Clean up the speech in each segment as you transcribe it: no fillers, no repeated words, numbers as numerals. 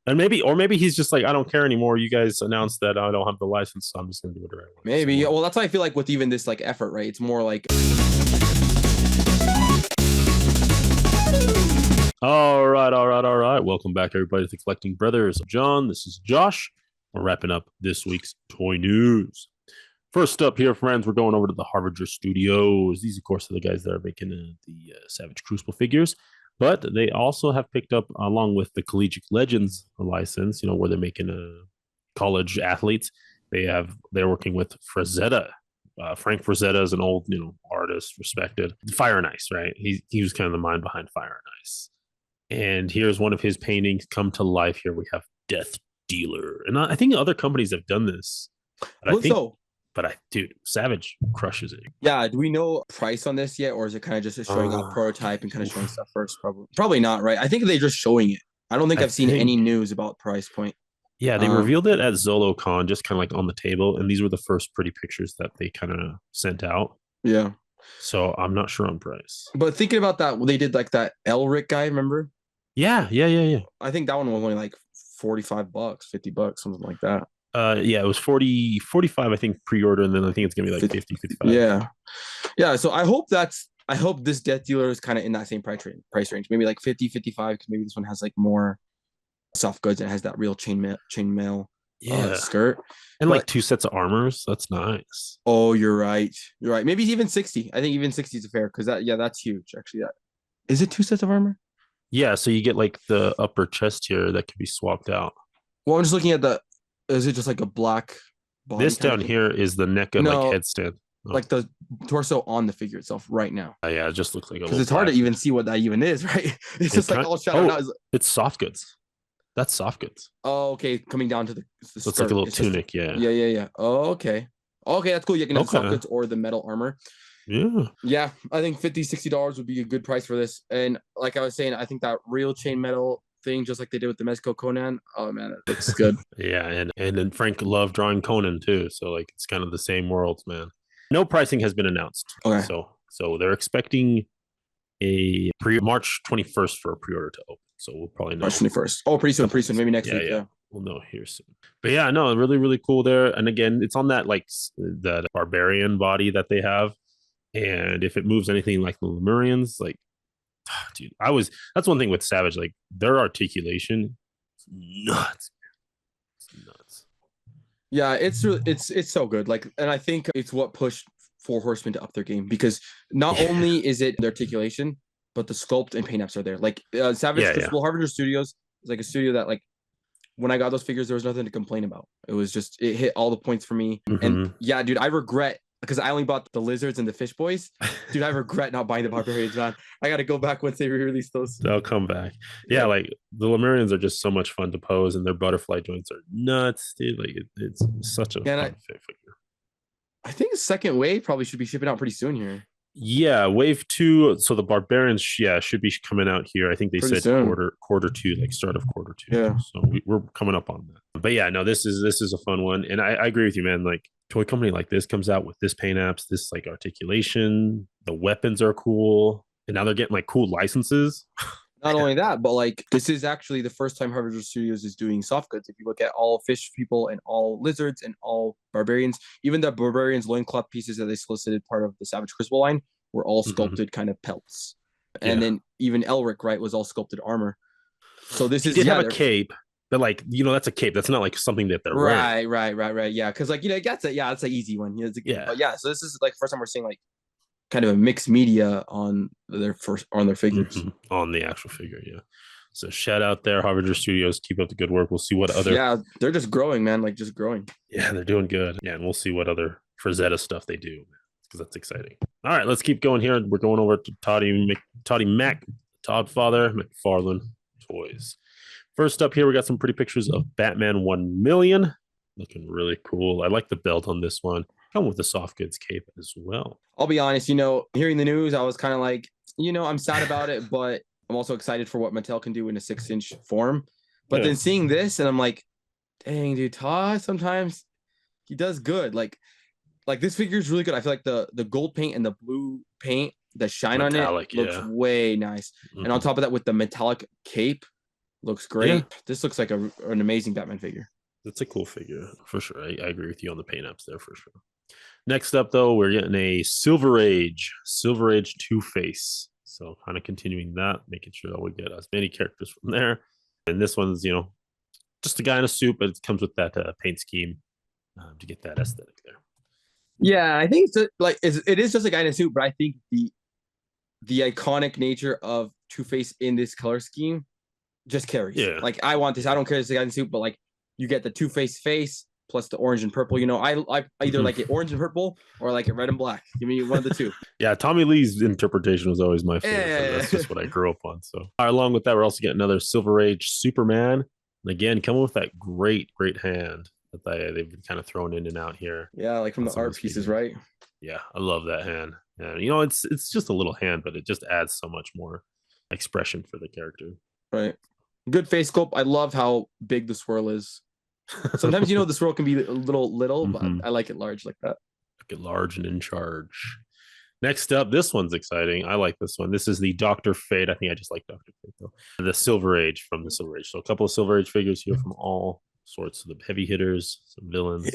And maybe he's just like, I don't care anymore. You guys announced that I don't have the license, so I'm just gonna do whatever I want. Maybe. Well, that's why I feel like with even this like effort, right? It's more like. All right. Welcome back, everybody, to the Collecting Brothers. John, this is Josh. We're wrapping up this week's toy news. First up here, friends, we're going over to the Harbinger Studios. These, of course, are the guys that are making the Savage Crucible figures, but they also have picked up, along with the Collegiate Legends license, where they're making college athletes. They're working with Frazetta. Frank Frazetta is an old, artist, respected. Fire and Ice, right? He was kind of the mind behind Fire and Ice. And here's one of his paintings come to life. Here we have Death Dealer, and I think other companies have done this. Dude, Savage crushes it. Yeah, do we know price on this yet, or is it kind of just showing off prototype and kind of showing stuff first? Probably not, right? I think they're just showing it. I don't think I've seen any news about price point. Yeah, they revealed it at ZoloCon, just kind of like on the table, and these were the first pretty pictures that they kind of sent out. Yeah. So I'm not sure on price. But thinking about that, they did like that Elric guy, remember? Yeah. I think that one was only like $45, $50, something like that. Yeah, it was 45, I think, pre-order, and then I think it's gonna be like 50, 55. Yeah. So I hope this Death Dealer is kind of in that same price range, maybe like 50, 55, because maybe this one has like more soft goods and has that real chainmail skirt and like 2 sets of armors. That's nice. Oh, you're right. Maybe even 60. I think even 60 is fair, because that's huge. Actually, is it 2 sets of armor? Yeah, so you get like the upper chest here that can be swapped out. Well, I'm just looking at is it just like a black body? This down here is the NECA like headstand. Like the torso on the figure itself right now. Yeah, it just looks like a because it's hard to even see what that even is, right? It's just like all shadowed out. It's soft goods. That's soft goods. Oh, okay. Coming down to the so it's like a little tunic, Yeah. Oh, okay. Okay, that's cool. You can have soft goods or the metal armor. Yeah, I think $50-$60 would be a good price for this. And like I was saying, I think that real chain metal thing, just like they did with the Mezco Conan, oh man, it looks good. Yeah, and then Frank loved drawing Conan too, so like it's kind of the same worlds, man. No pricing has been announced. Okay. So they're expecting a March 21st for a pre-order to open. So we'll probably know. March 21st. Oh, pretty soon. Maybe next week. Yeah. We'll know here soon. But yeah, no, really, really cool there. And again, it's on that like that barbarian body that they have. And if it moves anything like the Lemurians, like, dude, that's one thing with Savage, like their articulation is nuts. It's nuts. Yeah, it's so good. Like, and I think it's what pushed Four Horsemen to up their game, because not only is it the articulation, but the sculpt and paint apps are there. Like Savage Crucible Harbinger Studios is like a studio that, like, when I got those figures, there was nothing to complain about. It was just, it hit all the points for me. And yeah, dude, I regret, because I only bought the lizards and the fish boys. Dude, I regret not buying the barbarians, man. I got to go back once they re-release those. They'll come back. Yeah, like the Lemurians are just so much fun to pose, and their butterfly joints are nuts, dude. Like it's such a fun figure. I think the second wave probably should be shipping out pretty soon here. Yeah, wave 2. So the barbarians, should be coming out here. I think they said quarter 2, like start of quarter 2. Yeah. So we're coming up on that. But yeah, no, this is a fun one, and I agree with you, man. Like, toy company like this comes out with this paint apps, this like articulation, the weapons are cool, and now they're getting like cool licenses. Not only that, but like this is actually the first time Harbinger Studios is doing soft goods. If you look at all fish people and all lizards and all barbarians, even the barbarians loincloth pieces that they solicited part of the Savage Crucible line were all sculpted kind of pelts. And then even Elric, right, was all sculpted armor. So this did have a cape. But like, that's a cape. That's not like something that they're wearing. Right. Yeah, because like that's an easy one. But yeah, so this is like the first time we're seeing like kind of a mixed media on their figures. On the actual figure, yeah. So shout out there, Harbinger Studios. Keep up the good work. We'll see what other. Yeah, they're just growing, man. Like just growing. Yeah, they're doing good. Yeah, and we'll see what other Frazetta stuff they do, because that's exciting. All right, let's keep going here. We're going over to Todd Father McFarlane Toys. First up here, we got some pretty pictures of Batman 1,000,000. Looking really cool. I like the belt on this one. Come with the soft goods cape as well. I'll be honest, hearing the news, I was kind of like, I'm sad about it, but I'm also excited for what Mattel can do in a 6-inch form. But then seeing this, and I'm like, dang, dude, Todd, sometimes he does good. Like this figure is really good. I feel like the gold paint and the blue paint, the shine metallic on it looks way nice. And on top of that, with the metallic cape, Looks great. This looks like an amazing Batman figure. It's a cool figure for sure. I agree with you on the paint apps there for sure. Next up, though, we're getting a Silver Age Two-Face. So kind of continuing that, making sure that we get as many characters from there. And this one's, just a guy in a suit, but it comes with that paint scheme to get that aesthetic there. Yeah, I think it is just a guy in a suit, but I think the iconic nature of Two-Face in this color scheme just carries. Yeah. Like, I want this. I don't care if it's a guy in a suit, but like you get the Two-Face face plus the orange and purple. I either like it orange and purple or like it red and black. Give me one of the two. Yeah, Tommy Lee's interpretation was always my favorite. That's just what I grew up on. So along with that, we're also getting another Silver Age Superman. And again, coming with that great hand that they've been kind of thrown in and out here. Yeah, like from the art pieces, right? Yeah, I love that hand. And it's just a little hand, but it just adds so much more expression for the character. Right. Good face sculpt. I love how big the swirl is. Sometimes the swirl can be a little, but I like it large like that. Like it large and in charge. Next up, this one's exciting. I like this one. This is the Dr. Fate. I think I just like Dr. Fate though. The Silver Age from the Silver Age. So a couple of Silver Age figures here from all sorts of the heavy hitters, some villains.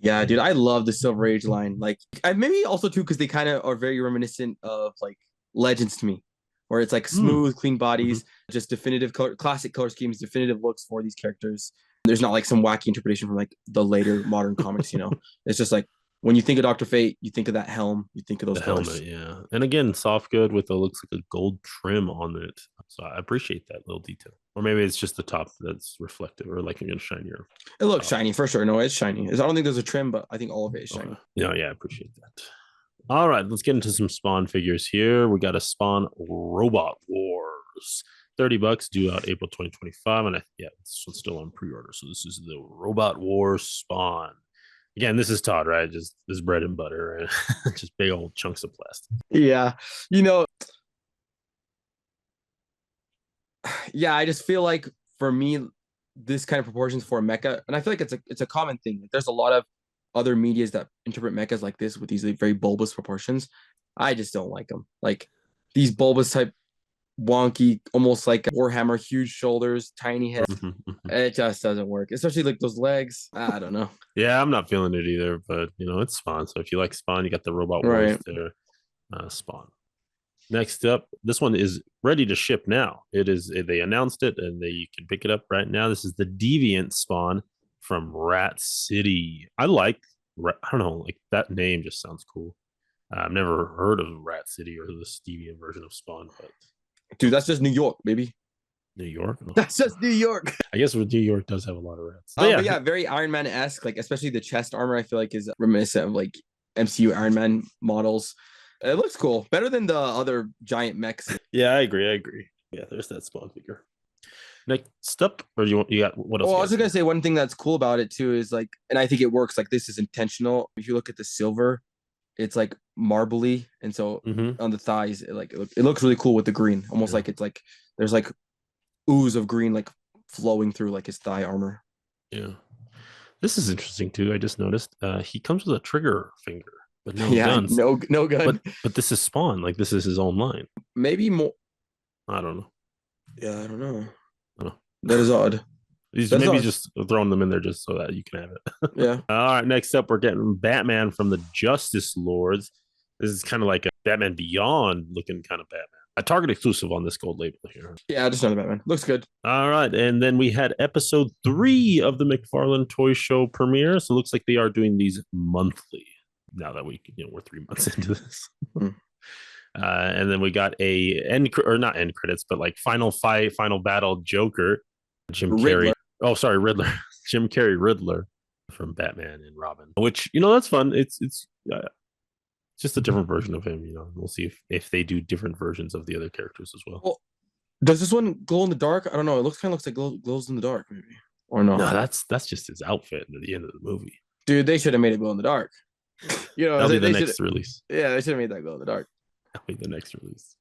Yeah, dude, I love the Silver Age line. Like, maybe also too because they kind of are very reminiscent of like Legends to me, where it's like smooth, clean bodies, just definitive classic color schemes, definitive looks for these characters. There's not like some wacky interpretation from like the later modern comics. It's just like when you think of Dr. Fate, you think of that helm, you think of those colors. Helmet, yeah. And again, soft good with looks like a gold trim on it. So I appreciate that little detail. Or maybe it's just the top that's reflective or like again shinier. It looks shiny for sure. No, it's shiny. I don't think there's a trim, but I think all of it is shiny. Yeah, I appreciate that. All right, let's get into some Spawn figures here. We got a Spawn Robot Wars. $30 due out April 2025. And this one's still on pre-order. So this is the Robot Wars Spawn. Again, this is Todd, right? Just this bread and butter and just big old chunks of plastic. Yeah. Yeah, I just feel like for me, this kind of proportions for a mecha, and I feel like it's a common thing. Like, there's a lot of other medias that interpret mechas like this with these very bulbous proportions. I just don't like them. Like these bulbous type wonky, almost like Warhammer, huge shoulders, tiny head. It just doesn't work, especially like those legs. I don't know. Yeah, I'm not feeling it either, but it's Spawn. So if you like Spawn, you got the Robot Wars there. Spawn. Next up, this one is ready to ship now. They announced it and you can pick it up right now. This is the Deviant Spawn from Rat City. I don't know, like that name just sounds cool. I've never heard of Rat City or the Deviant version of Spawn, but dude, that's just New York, baby. New York? That's just New York. I guess New York does have a lot of rats. But yeah, very Iron Man-esque, like especially the chest armor, I feel like is reminiscent of like MCU Iron Man models. It looks cool. Better than the other giant mechs. Yeah, I agree. Yeah, there's that Spawn figure. Next up, or you got what else? Well, I was gonna say one thing that's cool about it too is like, and I think it works. Like this is intentional. If you look at the silver, it's like marbly, and so on the thighs, it looks really cool with the green. Almost like it's like there's like ooze of green like flowing through like his thigh armor. Yeah, this is interesting too. I just noticed he comes with a trigger finger, but no guns. No gun. But this is Spawn. Like this is his own line. Maybe more. I don't know. Yeah, I don't know. That is odd. He's maybe just throwing them in there just so that you can have it. Yeah. All right. Next up, we're getting Batman from the Justice Lords. This is kind of like a Batman Beyond looking kind of Batman. A Target exclusive on this gold label here. Yeah, just another Batman. Looks good. All right. And then we had episode 3 of the McFarlane Toy Show premiere. So it looks like they are doing these monthly now that we're 3 months into this. And then we got not end credits, but like final fight, final battle Joker, Jim Carrey. Oh, sorry, Riddler. Jim Carrey Riddler from Batman and Robin, which that's fun. It's just a different version of him. We'll see if they do different versions of the other characters as well. Does this one glow in the dark? I don't know. It looks like glows in the dark, maybe, or no? No, that's just his outfit at the end of the movie. Dude, they should have made it glow in the dark. That'll be the next release. Yeah, they should have made that glow in the dark. That'll be the next release.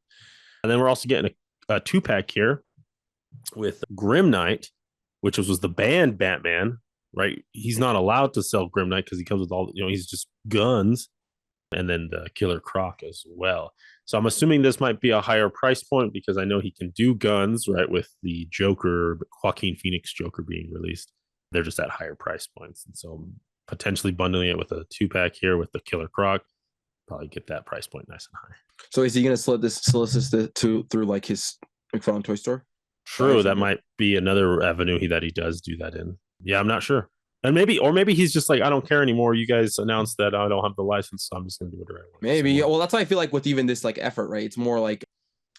And then we're also getting a 2-pack here with Grim Knight, which was the banned Batman, right? He's not allowed to sell Grim Knight because he comes with all, he's just guns. and then the Killer Croc as well. So I'm assuming this might be a higher price point because I know he can do guns, right? With the Joker, Joaquin Phoenix Joker being released, they're just at higher price points. And so potentially bundling it with a 2-pack here with the Killer Croc, probably get that price point nice and high. So is he going to solicit through like his McFarlane toy store? True, that might be another avenue that he does do that in. Yeah, I'm not sure. And maybe he's just like, I don't care anymore. You guys announced that I don't have the license, so I'm just gonna do whatever I want. Maybe. Well, that's how I feel like with even this like effort, right? It's more like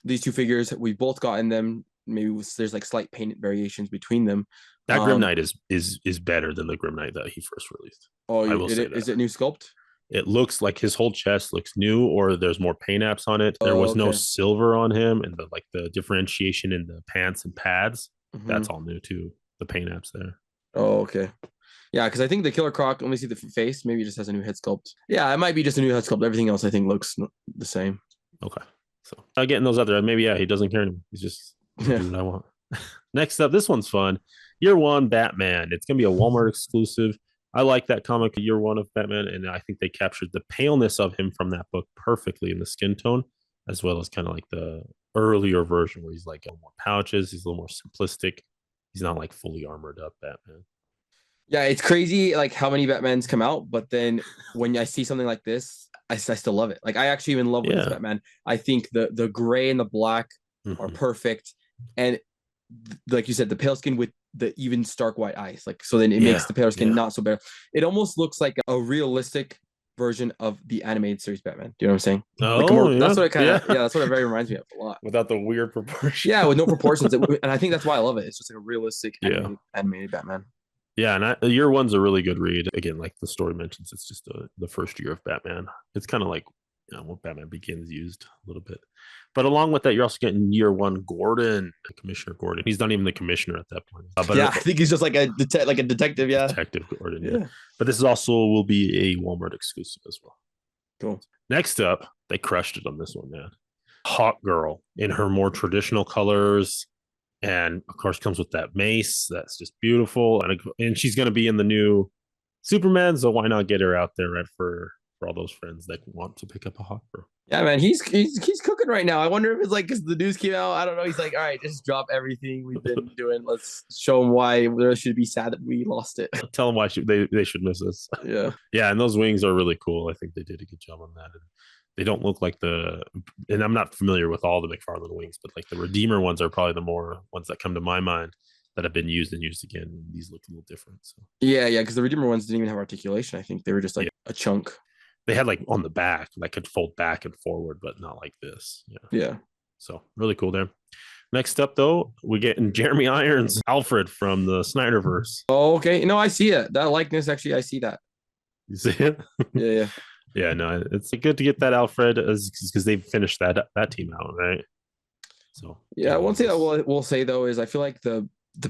these two figures, we both gotten them. Maybe there's like slight paint variations between them. That Grim Knight is better than the Grim Knight that he first released. Oh, I will say that. Is it new sculpt? It looks like his whole chest looks new, or there's more paint apps on it. There was no silver on him, and the differentiation in the pants and pads. That's all new too. The paint apps there. Oh, okay. Yeah, because I think the Killer Croc, let me see the face, maybe just has a new head sculpt. Yeah, it might be just a new head sculpt. Everything else I think looks the same. Okay. So getting those out there. Maybe, he doesn't care anymore. He's just doing what I want. Next up, this one's fun. Year One Batman. It's going to be a Walmart exclusive. I like that comic, Year One of Batman, and I think they captured the paleness of him from that book perfectly in the skin tone, as well as kind of like the earlier version where he's like got more pouches. He's a little more simplistic. He's not like fully armored up Batman. Yeah, it's crazy like how many Batmans come out, but then when I see something like this, I still love it. Like I actually even love this Batman. I think the gray and the black are perfect, and like you said, the pale skin with the even stark white eyes, like so then it makes the pale skin not so bad. It almost looks like a realistic version of the animated series Batman. Do you know what I'm saying? That's what it kind of that's what it very reminds me of a lot. Without the weird proportions. Yeah, with no proportions, and I think that's why I love it. It's just like a realistic animated Batman. Yeah, and Year One's a really good read. Again, like the story mentions, it's just the first year of Batman. It's kind of like what Batman Begins used a little bit. But along with that, you're also getting Year One Gordon, Commissioner Gordon. He's not even the commissioner at that point. But I think he's just like a detective. Yeah, Detective Gordon. Yeah. But this is also will be a Walmart exclusive as well. Cool. Next up, they crushed it on this one, man. Hawk Girl in her more traditional colors. And of course, comes with that mace. That's just beautiful. And she's going to be in the new Superman. So why not get her out there, right? For all those friends that want to pick up a Hawk Girl. Yeah, man, he's cooking right now. I wonder if it's like because the news came out. I don't know. He's like, all right, just drop everything we've been doing. Let's show him why they should be sad that we lost it. Tell them why they should miss us. Yeah, yeah, and those wings are really cool. I think they did a good job on that. And they don't look like and I'm not familiar with all the McFarlane wings, but like the Redeemer ones are probably the more ones that come to my mind that have been used and used again. These look a little different. So yeah, because the Redeemer ones didn't even have articulation. I think they were just like a chunk. They had like on the back that could fold back and forward, but not like this. Yeah. So really cool there. Next up, though, we're getting Jeremy Irons, Alfred from the Snyderverse. Oh, okay. No, I see it. That likeness, actually, I see that. You see it? Yeah. Yeah, no, it's good to get that Alfred because they've finished that team out, right? So yeah, one thing I will say though is I feel like the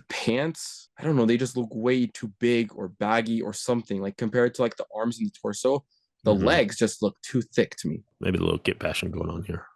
pants, I don't know, they just look way too big or baggy or something. Like compared to like the arms and the torso, the legs just look too thick to me. Maybe a little Get Passion going on here.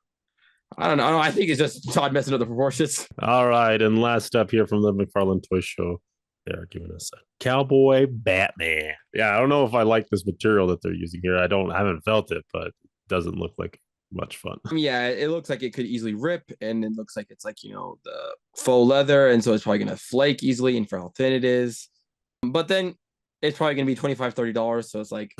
I don't know. I think it's just Todd messing up the proportions. All right, and last up here from the McFarlane Toy Show, they're giving us a Cowboy Batman. Yeah, I don't know if I like this material that they're using here. I haven't felt it, but it doesn't look like much fun. Yeah, it looks like it could easily rip, and it looks like it's like, the faux leather, and so it's probably gonna flake easily, and for how thin it is. But then it's probably gonna be $25-$30. So it's like,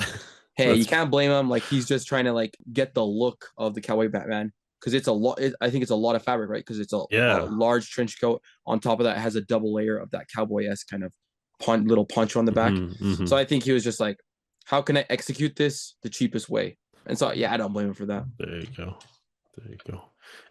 hey, you can't blame him. Like he's just trying to like get the look of the Cowboy Batman. Because it's a lot. I think it's a lot of fabric, right? Because it's a large trench coat. On top of that, it has a double layer of that cowboy-esque kind of little poncho on the back. So I think he was just like, how can I execute this the cheapest way? And so, yeah, I don't blame him for that. There you go.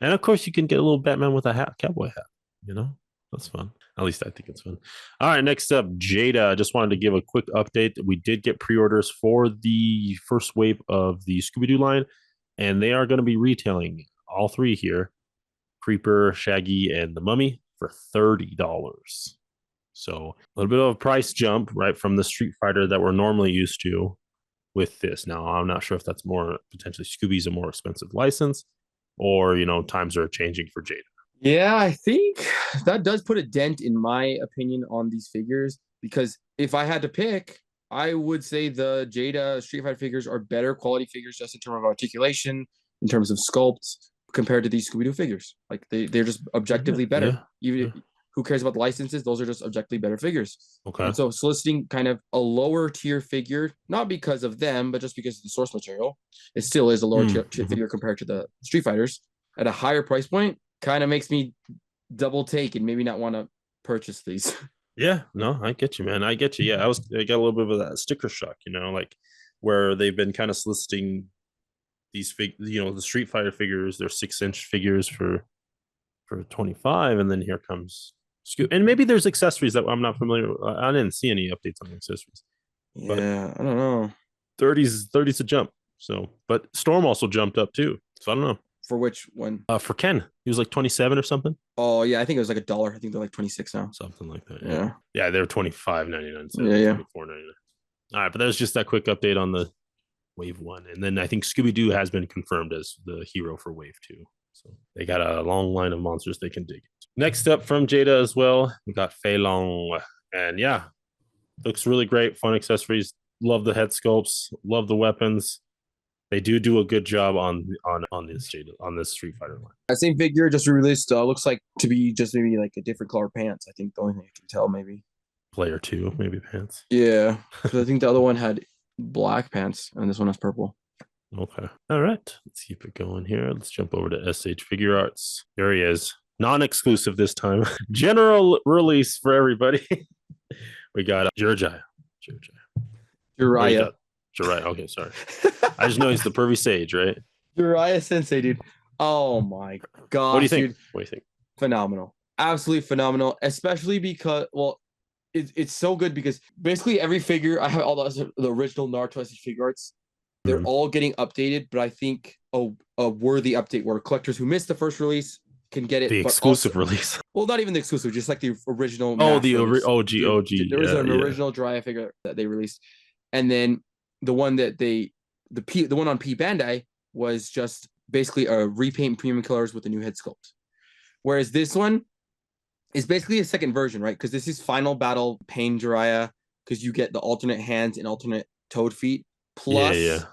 And of course, you can get a little Batman with a hat, cowboy hat. That's fun. At least I think it's fun. All right, next up, Jada. I just wanted to give a quick update. We did get pre-orders for the first wave of the Scooby-Doo line, and they are going to be retailing all three here, Creeper, Shaggy, and the Mummy, for $30. So a little bit of a price jump, right, from the Street Fighter that we're normally used to with this. Now, I'm not sure if that's more potentially Scooby's a more expensive license, or times are changing for Jada. Yeah, I think that does put a dent, in my opinion, on these figures, because if I had to pick, I would say the Jada Street Fighter figures are better quality figures just in terms of articulation, in terms of sculpt, compared to these Scooby-Doo figures. Like they're just objectively better. Even who cares about the licenses? Those are just objectively better figures. Okay. And so soliciting kind of a lower tier figure, not because of them, but just because of the source material, it still is a lower tier figure compared to the Street Fighters at a higher price point, kind of makes me double take and maybe not want to purchase these. Yeah, no, I get you, man. I get you. Yeah, I got a little bit of that sticker shock, like where they've been kind of soliciting these the Street Fighter figures, they're 6-inch figures for 25, and then here comes Scoop. And maybe there's accessories that I'm not familiar with. I didn't see any updates on the accessories. Yeah, I don't know. 30's a jump. So, but Storm also jumped up too. So I don't know. For which one? For Ken, he was like 27 or something. Oh yeah, I think it was like $1. I think they're like 26 now. Something like that. Yeah. Yeah, they're $25.99. So yeah. $24.99. All right, but that was just that quick update on the Wave 1. And then I think Scooby-Doo has been confirmed as the hero for Wave 2. So they got a long line of monsters they can dig. Next up from Jada as well, we got Fei Long. And yeah, looks really great. Fun accessories. Love the head sculpts. Love the weapons. They do a good job on this Jada, on this Street Fighter line. That same figure just released looks like to be just maybe like a different color pants. I think the only thing I can tell maybe. Player 2, maybe pants. Yeah, because I think the other one had black pants and this one has purple. Okay. All right. Let's keep it going here. Let's jump over to SH Figure Arts. There he is. Non-exclusive this time. General release for everybody. We got Jiraiya. Okay, sorry. I just know he's the pervy sage, right? Jiraiya Sensei, dude. Oh my god. What do you think? Dude. What do you think? Phenomenal. Absolutely phenomenal. Especially because, well, it's so good because basically every figure, I have all the original Naruto SH Figure Arts. They're all getting updated, but I think a worthy update where collectors who missed the first release can get it. The exclusive release. Well, not even the exclusive, just like the original. Oh, the OG. There was an original Jiraiya figure that they released, and then the one that the one on P Bandai was just basically a repaint premium colors with a new head sculpt. Whereas this one is basically a second version, right? Because this is Final Battle Pain Jiraiya, because you get the alternate hands and alternate Toad feet. Plus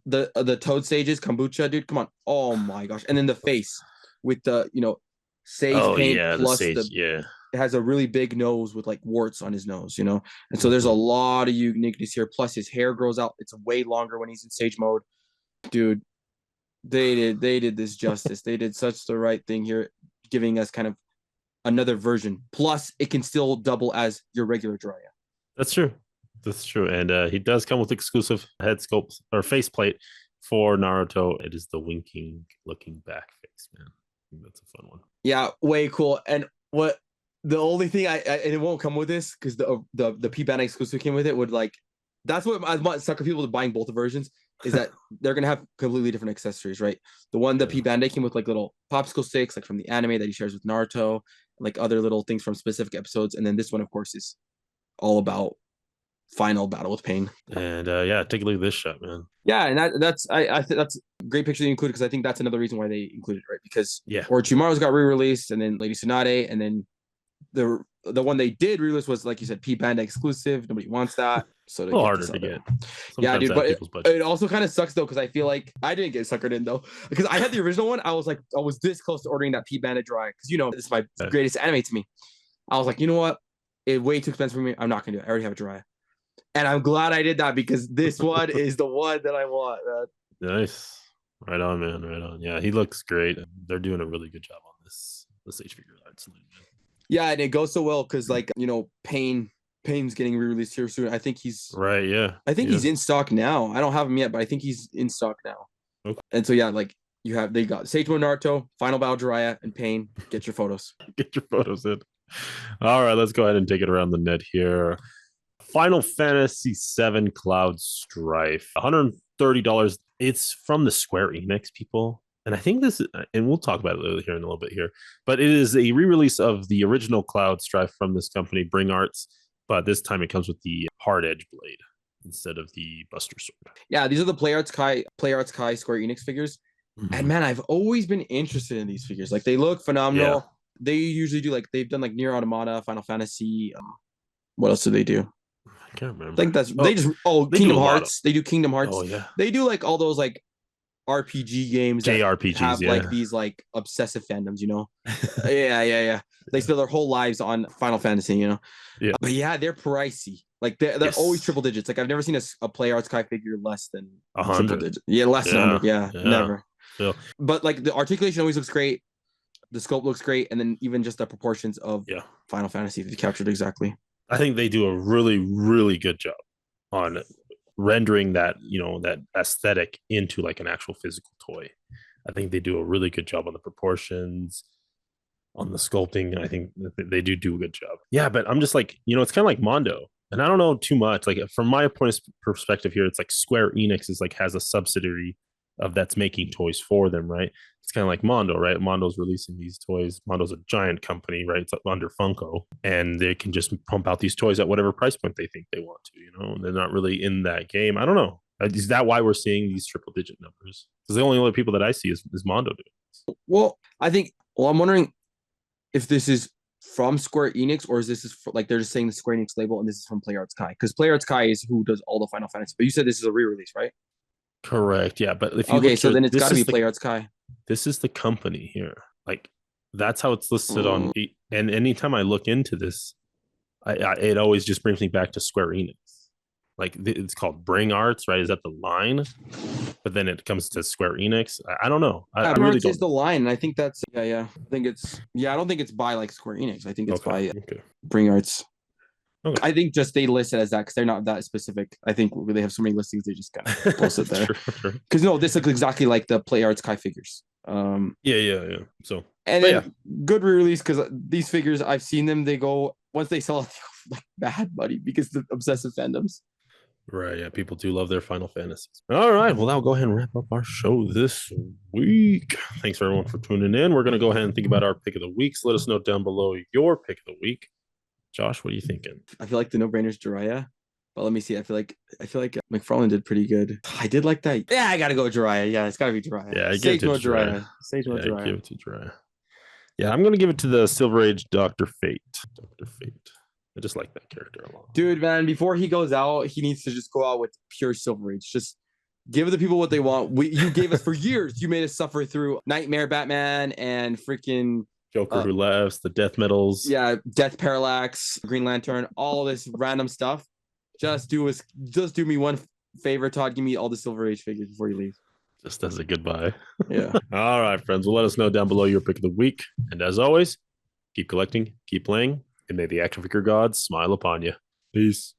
the Toad stages, kombucha, dude. Come on. Oh my gosh. And then the face with the sage paint plus it has a really big nose with like warts on his nose, and so there's a lot of uniqueness here. Plus his hair grows out. It's way longer when he's in stage mode. Dude, they did this justice. They did such the right thing here, giving us kind of another version. Plus it can still double as your regular Jiraiya. That's true. And he does come with exclusive head sculpt or faceplate for Naruto. It is the winking looking back face, man. I think that's a fun one. Yeah, way cool. And what the only thing and it won't come with this because the P Bandai exclusive came with it would that's what I want sucker people to buying both the versions is that they're gonna have completely different accessories, right? The one the P Bandai came with like little popsicle sticks like from the anime that he shares with Naruto, like other little things from specific episodes, and then this one of course is all about Final Battle with Pain. And take a look at this shot, man. Yeah, and that's I think that's a great picture to include because I think that's another reason why they included it, right? Because Orochimaru's got re-released, and then Lady Tsunade, and then the one they did release was like you said, P Bandai exclusive. Nobody wants that, so a little harder to get. Yeah, dude, but it also kind of sucks though because I feel like I didn't get suckered in though because I had the original one. I was this close to ordering that P Bandai dry because this is my greatest anime to me. I was like, you know what, it's way too expensive for me. I'm not gonna do it. I already have a dry. And I'm glad I did that because this one is the one that I want, man. Nice. Right on, man. Right on. Yeah, he looks great. They're doing a really good job on this H Figure Arts. Yeah, and it goes so well because Pain's getting re-released here soon. I think he's right, yeah. I think he's in stock now. I don't have him yet, but I think he's in stock now. Okay. And so they got Sage Mode Naruto, Final Battle Jiraiya, and Pain. Get your photos. Get your photos in. All right, let's go ahead and take it around the net here. Final Fantasy VII Cloud Strife, $130. It's from the Square Enix people. And I think this, and we'll talk about it here in a little bit here, but it is a re-release of the original Cloud Strife from this company, Bring Arts. But this time it comes with the hard edge blade instead of the Buster Sword. Yeah, these are the Play Arts Kai Square Enix figures. Mm-hmm. And man, I've always been interested in these figures. Like they look phenomenal. Yeah. They usually do they've done Nier Automata, Final Fantasy. What else do they do? I can't remember. I think that's they Kingdom Hearts. They do Kingdom Hearts. Oh yeah. They do like all those like RPG games that JRPGs, have like these like obsessive fandoms, you know? Yeah. They spend their whole lives on Final Fantasy, you know? Yeah. But yeah, they're pricey. Like they're always triple digits. Like I've never seen a Play Arts Kai figure less than 100. Yeah, less than 100. Yeah, never. Yeah. But like the articulation always looks great. The sculpt looks great, and then even just the proportions of Final Fantasy they captured exactly. I think they do a really, really good job on rendering that, that aesthetic into like an actual physical toy. I think they do a really good job on the proportions, on the sculpting. I think they do a good job. Yeah, but I'm just like, it's kind of like Mondo. And I don't know too much. Like from my point of perspective here, it's like Square Enix is like has a subsidiary of that's making toys for them, right? It's kind of like Mondo, right? Mondo's releasing these toys. Mondo's a giant company, right? It's under Funko, and they can just pump out these toys at whatever price point they think they want to. They're not really in that game. I don't know. Is that why we're seeing these triple digit numbers? Because the only other people that I see is Mondo doing. Well, I'm wondering if this is from Square Enix, or is this like they're just saying the Square Enix label and this is from Play Arts Kai? Because Play Arts Kai is who does all the Final Fantasy. But you said this is a re-release, right? Correct. Yeah, but if you so then it's got to be Play Arts Kai. This is the company here. Like that's how it's listed on. And anytime I look into this, it always just brings me back to Square Enix. Like it's called Bring Arts, right? Is that the line? But then it comes to Square Enix. I don't know. I really don't. Is the line, and I think that's I think it's I don't think it's by like Square Enix. I think it's by Bring Arts. Okay. I think just they list it as that because they're not that specific. I think they have so many listings, they just kind of post it there. Because this looks exactly like the Play Arts Kai figures. Yeah. So good re-release because these figures I've seen them. They go once they sell it, they go like bad money because the obsessive fandoms. Right, yeah, people do love their Final Fantasies. All right, well, that'll go ahead and wrap up our show this week. Thanks, everyone, for tuning in. We're going to go ahead and think about our pick of the week. So let us know down below your pick of the week. Josh, what are you thinking? I feel like the no-brainer is Jiraiya, but let me see. I feel like McFarlane did pretty good. I did like that. Yeah, I got to go with Jiraiya. Yeah, it's got to be Jiraiya. Yeah, I give it to Jiraiya. I give it to Jiraiya. Yeah, I'm going to give it to the Silver Age Dr. Fate. Dr. Fate. I just like that character a lot. Dude, man, before he goes out, he needs to just go out with pure Silver Age. Just give the people what they want. You gave us for years. You made us suffer through Nightmare Batman and freaking Joker Who Laughs, the Death Metals. Yeah, Death Parallax, Green Lantern, all this random stuff. Just do me one favor, Todd. Give me all the Silver Age figures before you leave. Just as a goodbye. Yeah. All right, friends. Well, let us know down below your pick of the week. And as always, keep collecting, keep playing. And may the action figure gods smile upon you. Peace.